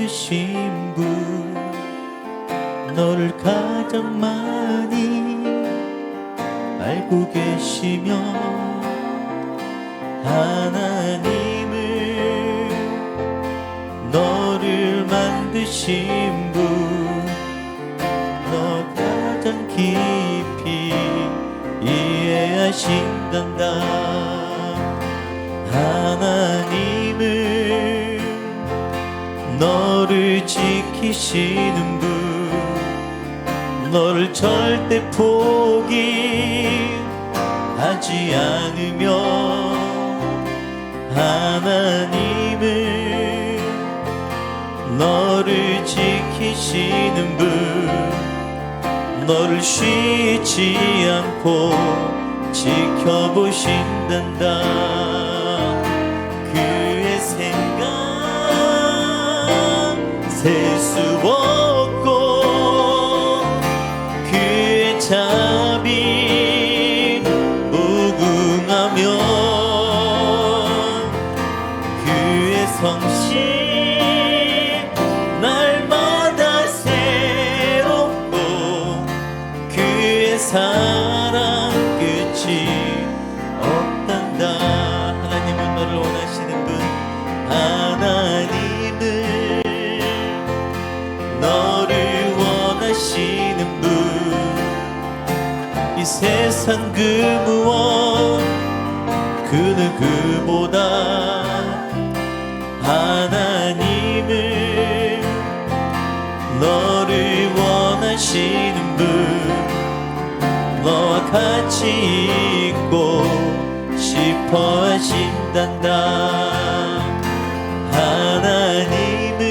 만드신 분, 너를 가장 많이 알고 계시며 하나님을, 너를 만드신 분, 너 가장 깊이 이해하신단다. 하나님을, 너를 지키시는 분, 너를 절대 포기하지 않으며 하나님을, 너를 지키시는 분, 너를 쉬지 않고 지켜보신단다. 그의 생각 셀 수 없고 그의 자비 무궁하며 그의 성실 날마다 새롭고 그의 사랑 끝이 없단다. 하나님은 너를 원하시는 분, 하나님은 너를 원하시는 분, 이 세상 그 무엇 그 누구보다 하나님을, 너를 원하시는 분, 너와 같이 있고 싶어 하신단다. 하나님을,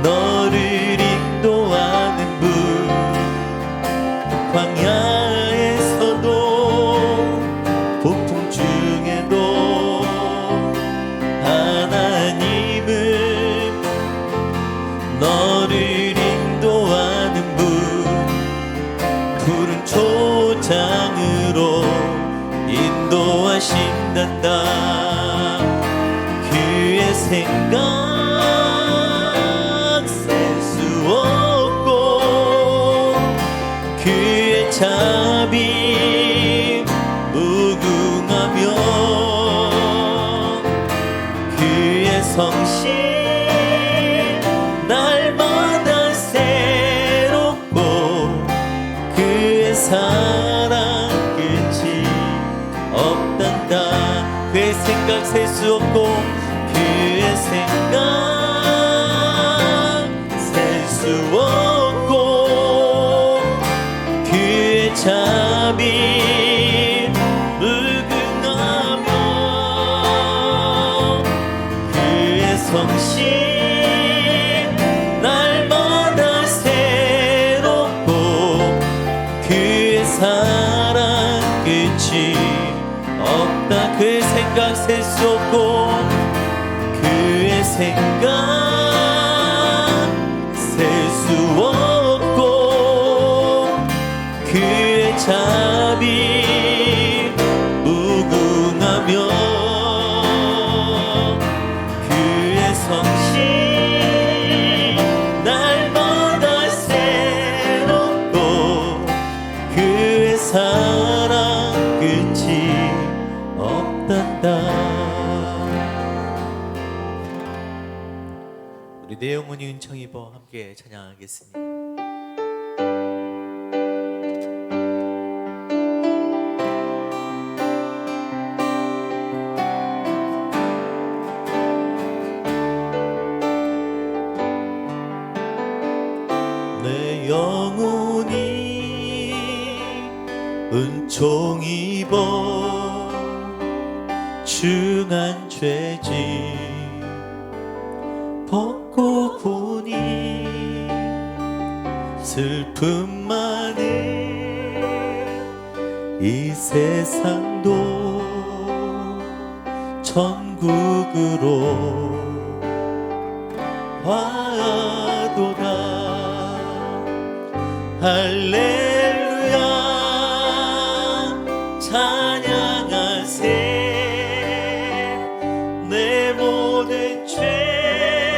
너를 인도하는 분, 광야에서도 폭풍 중에도 하나님은 너를 인도하는 분, 푸른 초장으로 인도하신단다. 그의 생각 셀 수 없고 그의 자비 무궁하며 그의 성실 날마다 새롭고 그의 사랑 끝이 없단다. 그의 생각 셀 수 없고 그의 생각 셀 수 없고 그의 자비 무궁하며 그의 성실 날마다 새롭고 그의 사랑 끝이 없다. 그의 생각 셀 수 없고 그의 생각 셀 수 없고 그의 자비 무궁하며 그의 성실 날마다 새롭고 그의 사랑 끝이 없단다. 우리 내 영혼이 은총 입어 함께 찬양하겠습니다. 내 영혼이 은총 입어 중한 죄짐 벗고 보니 슬픔 많은 이 세상도 천국으로 와도다. 할렐루야 찬양하세. 내 모든 죄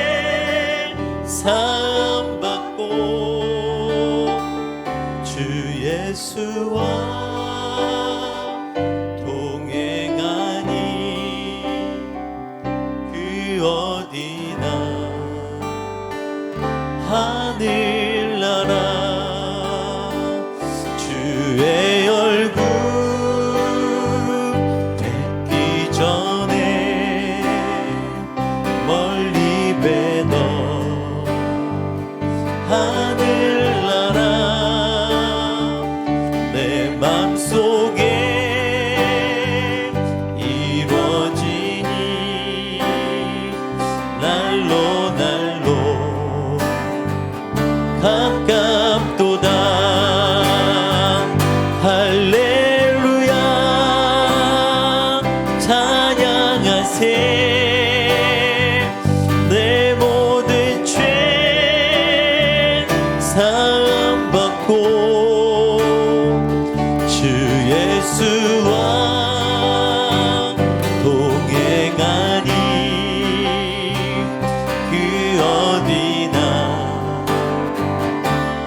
찬양하세 내 모든 죄 사함받고 주 예수와 동행하니 그 어디나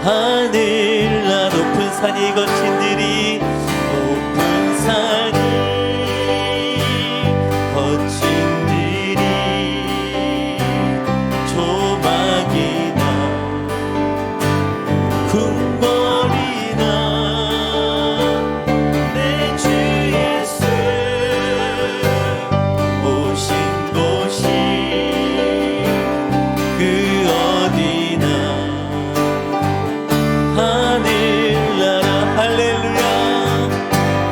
하늘나 높은 산이 거친 들이 높은 산이 거친 들이 조막이나 궁궐이나 내 주 예수 오신 곳이 그 어디나 하늘나라 할렐루야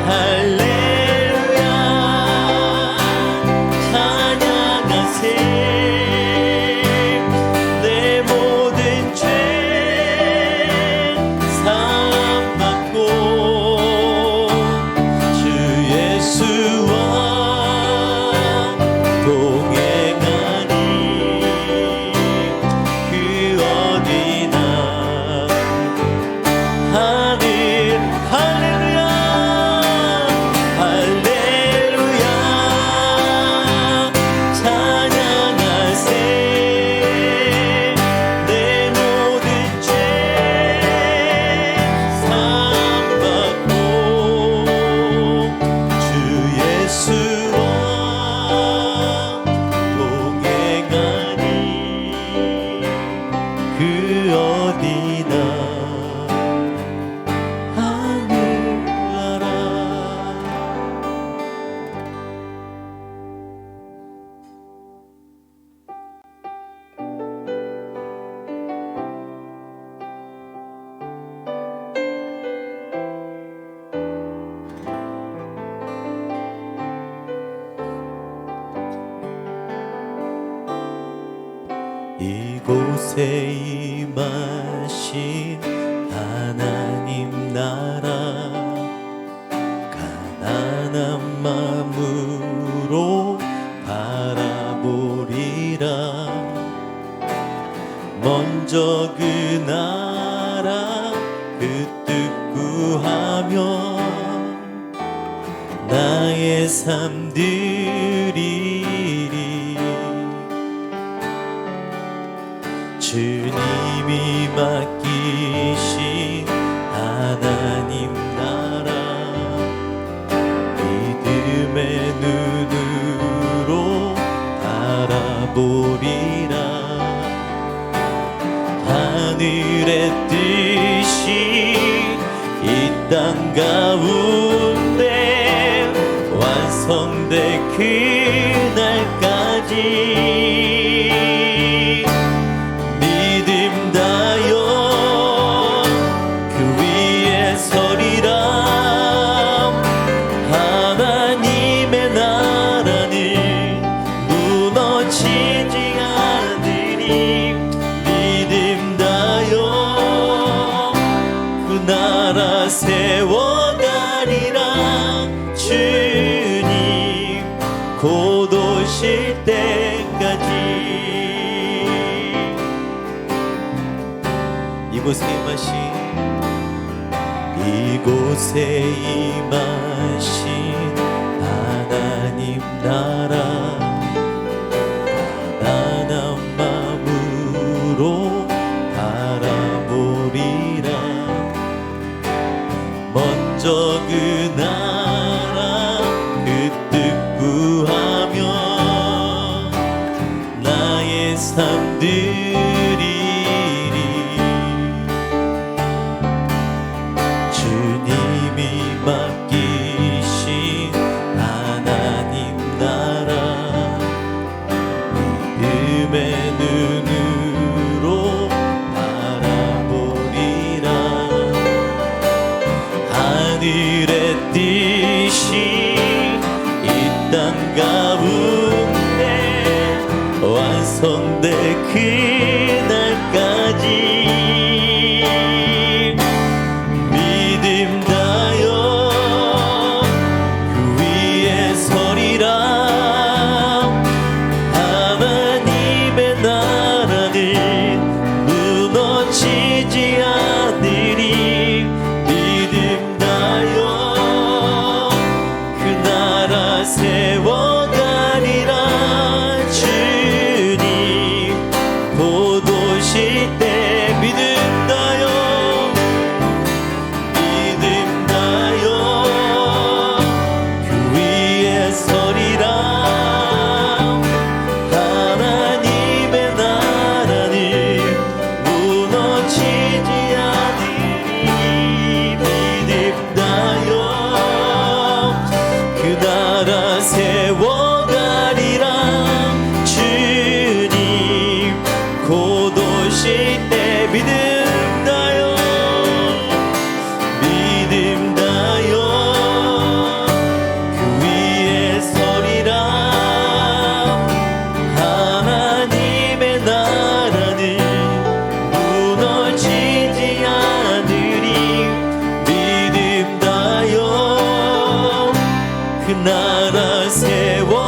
할렐루야 찬양하세 내 모든 죄 사함받고 주 예수와 동행하니 그 어디나 하늘 할렐루야 할렐루야 찬양하세 내 모든 죄 사함받고 주 예수와 동행하니 그 어디나 하늘나라. 이곳에 임하신 하나님 나라 가난한 마음으로 바라보리라 먼저 그 나라 그 뜻 구하며 나의 삶 드리리 주님이 맡기신 하나님 나라 믿음의 눈으로 바라보리라 하늘의 뜻이 이 땅 가운데 완성될 그날까지 믿음 다여 그 위에 서리라 하나님의 나라는 무너지지 않으리 믿음 다여 그 나라 세워가리라 주님 곧 오실 때까지 이곳에 임하신 하나님 나라 가난한 마음으로 바라보리라 먼저 그 나라 그 뜻 구하며 나의 삶 드리리 주님이 맡기신 하나님 나라 믿음의 눈으로 바라보리라 하늘의 뜻이 이 땅 가운데 완성될 그날까지 믿음 다여 그 위에 서리라 나라 세워